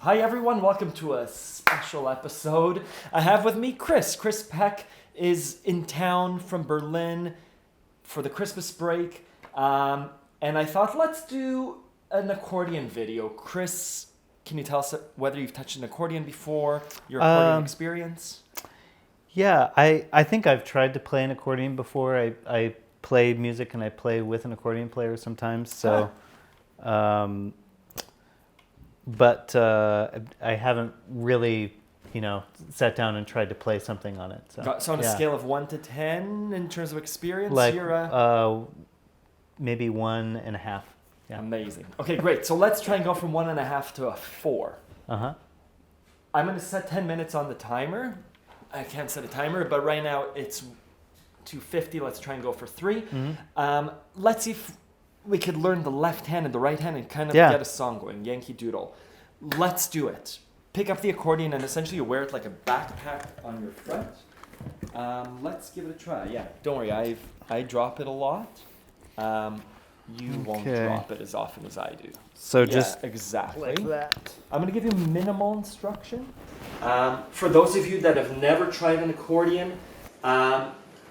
Hi everyone, welcome to a special episode. I have with me Chris. Chris Peck is in town from Berlin for the Christmas break. And I thought, let's do an accordion video. Chris, can you tell us whether you've touched an accordion before, your accordion experience? Yeah, I think I've tried to play an accordion before. I play music and I play with an accordion player sometimes. So, but I haven't really, sat down and tried to play something on it. So on a scale of 1 to 10 in terms of experience, like you're maybe 1.5. Yeah. Amazing. Okay, great. So let's try and go from 1.5 to a 4. Uh-huh. I'm going to set 10 minutes on the timer. I can't set a timer, but right now it's 2:50. Let's try and go for 3. Mm-hmm. Let's see if we could learn the left hand and the right hand and kind of get a song going, Yankee Doodle. Let's do it. Pick up the accordion and essentially you wear it like a backpack on your front. Let's give it a try. Yeah, don't worry, I drop it a lot. You won't drop it as often as I do. So just exactly like that. I'm going to give you minimal instruction. For those of you that have never tried an accordion,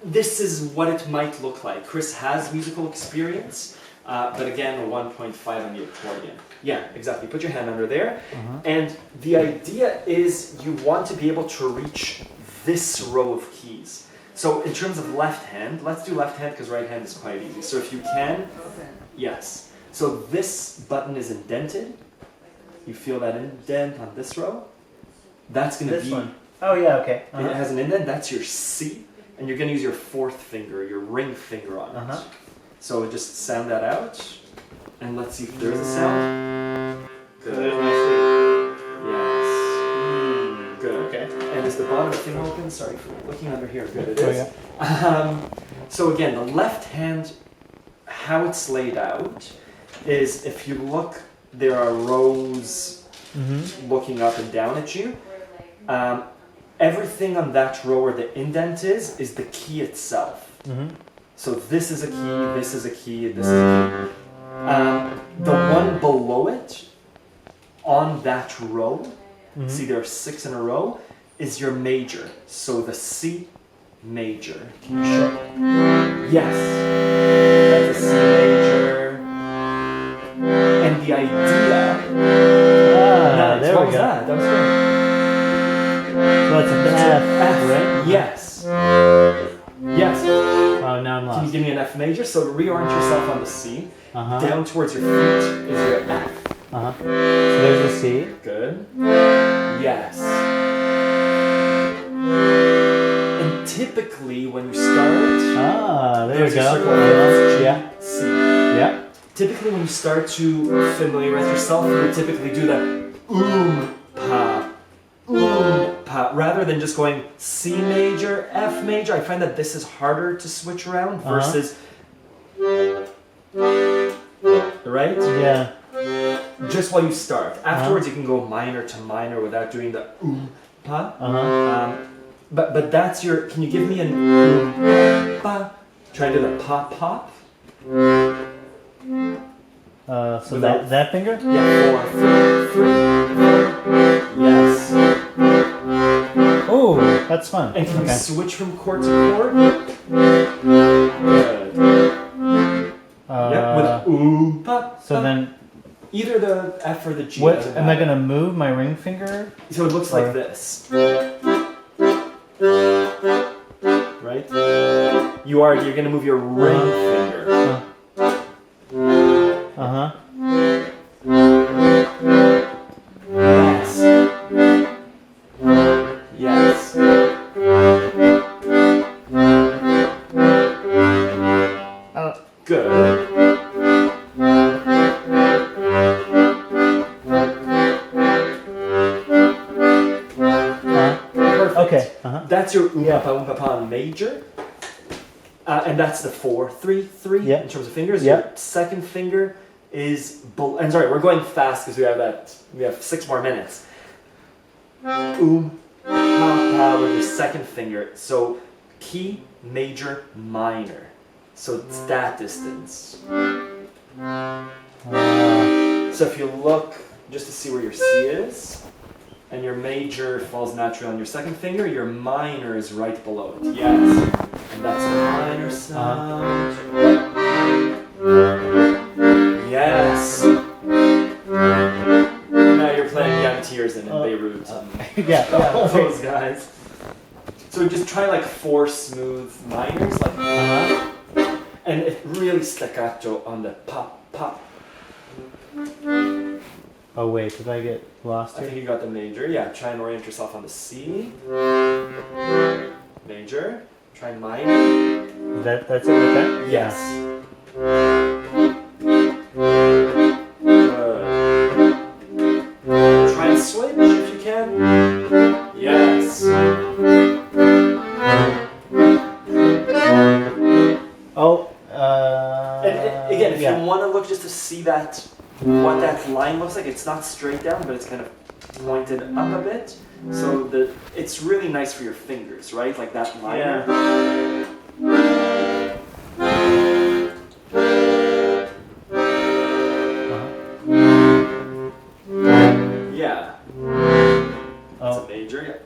this is what it might look like. Chris has musical experience, but again, a 1.5 on the accordion. Yeah, exactly. Put your hand under there. And the idea is you want to be able to reach this row of keys. So in terms of left hand, let's do left hand because right hand is quite easy. So if you can, yes. So this button is indented. You feel that indent on this row? That's going to be... one. Oh, yeah, okay. It has an indent. That's your C. And you're going to use your fourth finger, your ring finger on it. So just sound that out. And let's see if there's a sound. Good. There's my C. Yes. Good. Okay. And is the bottom of the thing open? Sorry for looking under here. Good, it Oh, is. So again, the left hand, how it's laid out is if you look, there are rows looking up and down at you. Everything on that row where the indent is the key itself. So this is a key, this is a key, this is a key. The one below it, on that row, see there are 6 in a row, is your major. So the C major. Can you show me? Yes. That's a C major. And the idea... nice. There What we was go. that? That was good. So it's an F, right? Yes. Yes. Oh, now I'm lost. Can you give me an F major? So reorient yourself on the C. Down towards your feet is your F. So there's a C. Good. Yes. And typically when you start... there we circle go. G, Yeah. C. Yeah. Typically when you start to familiarize yourself, you would typically do the pa, pa, rather than just going C major, F major. I find that this is harder to switch around versus... Right? Yeah. Just while you start. Afterwards, you can go minor to minor without doing the pa. But that's your. Can you give me an pa? Try to do the pop pop. So that finger? Yeah, 4, 3, 4. Yes. Oh, that's fun. And can you switch from chord to chord? Good. Yeah, with pa. So then, either the F or the G. what am I gonna move my ring finger? So it looks like this. Right? You're gonna move your ring finger. Yes. Yes. Good. Okay. That's your oompa major. And that's the 4, 3, 3 in terms of fingers. Your second finger is and sorry, we're going fast because we have 6 more minutes. Pa pa with your second finger. So key, major, minor. So it's that distance. So if you look just to see where your C is. And your major falls naturally on your second finger. Your minor is right below it. Yes. And that's the minor sound. Yes. Now you're playing Young Tears in Beirut. All those guys. So just try like 4 smooth minors, like and it really staccato on the pop, pop. Oh wait, did I get lost I here? think you got the major. Yeah, try and orient yourself on the C. Major. Try minor. That's it with that? Yes. Good. Try and switch if you can. Yes. Oh, And again, if yeah. you want to look just to see that, what that line looks like, it's not straight down, but it's kind of pointed up a bit. So it's really nice for your fingers, right? Like that minor. Yeah. That's a major. Yeah.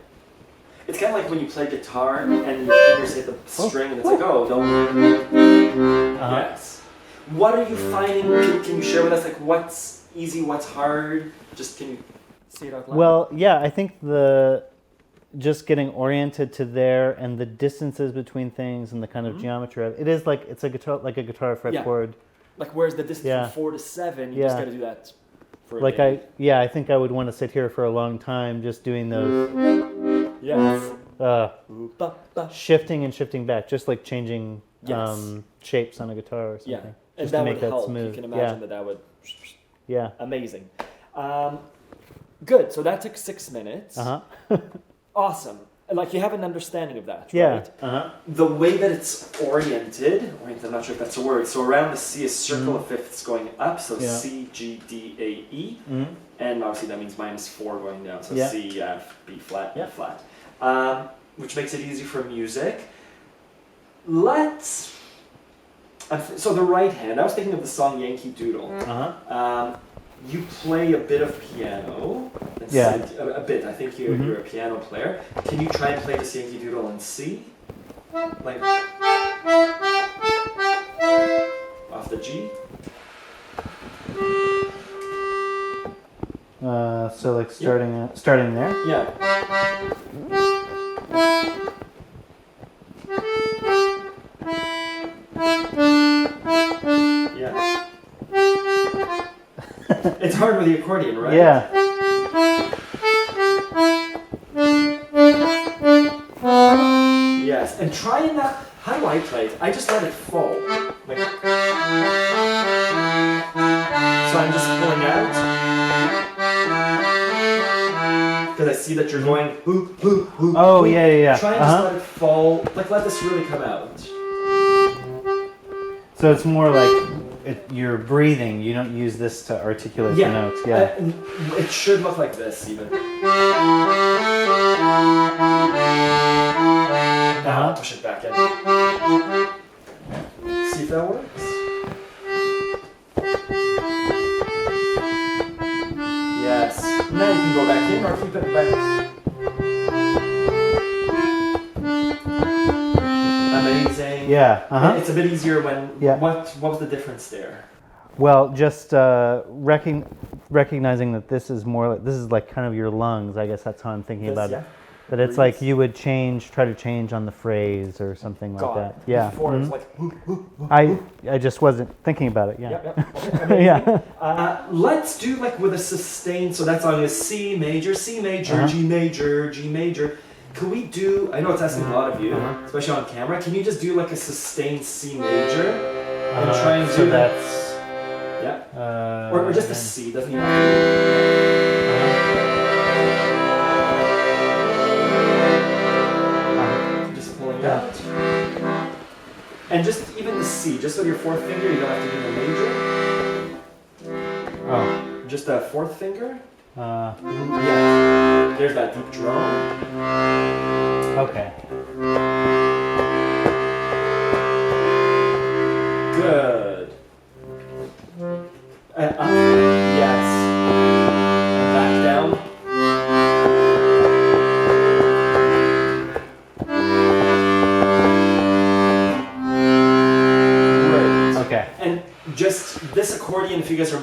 It's kind of like when you play guitar and your fingers hit the string and it's like, oh, don't. Yes. What are you finding? Can you share with us like what's easy, what's hard? Just can you say it out loud? Well, yeah, I think just getting oriented to there and the distances between things and the kind of geometry of it is like it's a guitar fretboard. Like where's the distance from 4 to 7? You just got to do that. For like I think I would want to sit here for a long time just doing those. Yes. Shifting and shifting back, just like changing shapes on a guitar or something. Yeah, and just that to make would that help. smooth. You can imagine that would. Yeah. Amazing. Good. So that took 6 minutes. Awesome. Like you have an understanding of that, right? The way that it's oriented, I'm not sure if that's a word. So around the C is circle of fifths going up. So C, G, D, A, E. And obviously that means -4 going down. So C, F, B flat, E flat. Which makes it easy for music. So the right hand, I was thinking of the song Yankee Doodle. You play a bit of piano. A bit. I think you're a piano player. Can you try and play this Yankee Doodle in C? Like off the G? So like starting there? Yeah. Yeah. It's hard with the accordion, right? Yeah. Yes, and try and not. How do I play it? I just let it fall. Like, so I'm just pulling out. Because I see that you're going. Oh, yeah. Try and just let it fall. Like, let this really come out. So it's more like you're breathing. You don't use this to articulate the notes. Yeah. It should look like this, even. Now I'll push it back in. See if that works. Yes. Now you can go back in or keep it back. Amazing. Yeah. It's a bit easier when. What was the difference there? Well, just recognizing that this is like kind of your lungs. I guess that's how I'm thinking about it. That it's like you would try to change on the phrase or something like that. Yeah. Before it was like. I just wasn't thinking about it. Yeah. Okay, yeah. Let's do like with a sustain. So that's on a C major, G major, G major. Can we do? I know it's asking a lot of you, especially on camera. Can you just do like a sustained C major and try and do that? Yeah. Or just a C. Doesn't even have to. Just pulling out. And just even the C, just with your fourth finger, you don't have to do the major. Oh. Just a fourth finger. Yeah. There's that deep drone. Okay. Good. And up. Yes.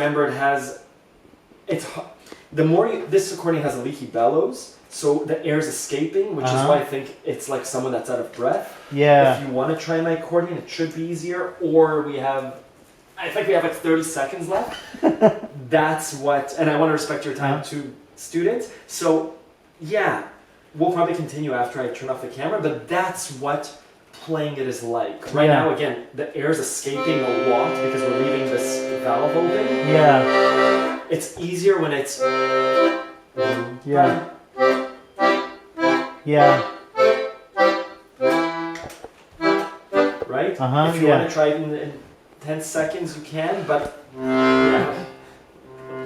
remember it has, the more this accordion has a leaky bellows, so the air's escaping, which is why I think it's like someone that's out of breath. Yeah. If you want to try my accordion, it should be easier. Or I think we have like 30 seconds left. That's what, and I want to respect your time too, students. So yeah, we'll probably continue after I turn off the camera, but that's what playing it is like. Right now, again, the air's escaping a lot because we're leaving this valve open. Yeah. It's easier when it's... Yeah. Yeah. Right? If you want to try it in 10 seconds, you can, but... Yeah.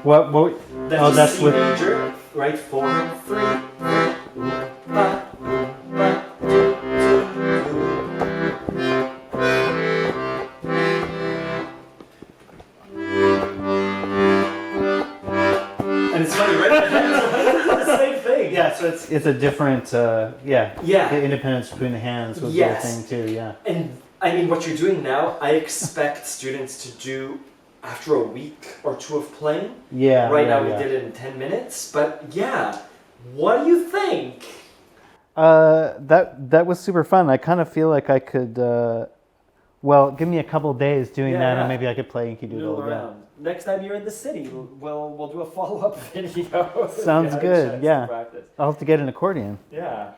What? That's C with... major, right? 4, 3, 5, 1, 2, 2. And it's funny, right? It's the same thing. Yeah, so it's a different, the independence between the hands was the thing too, yeah. And I mean, what you're doing now, I expect students to do after a week or two of playing. Yeah. Right now we did it in 10 minutes, but yeah, what do you think? That was super fun. I kind of feel like I could, give me a couple days doing that and maybe I could play Inky Doodle again. Next time you're in the city, we'll do a follow-up video. Sounds good, yeah. I'll have to get an accordion. Yeah.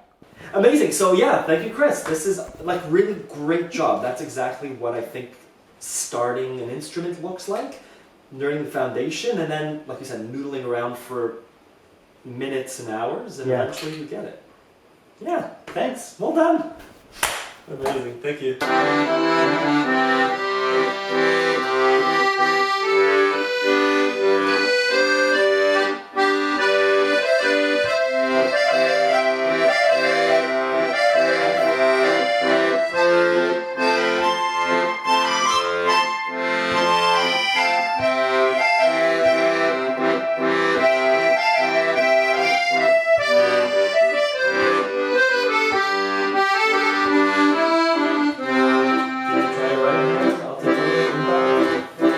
Amazing. So yeah, thank you, Chris. This is like really great job. That's exactly what I think starting an instrument looks like. Learning the foundation and then, like you said, noodling around for minutes and hours and eventually you get it. Yeah, thanks. Well done. Amazing. Thank you.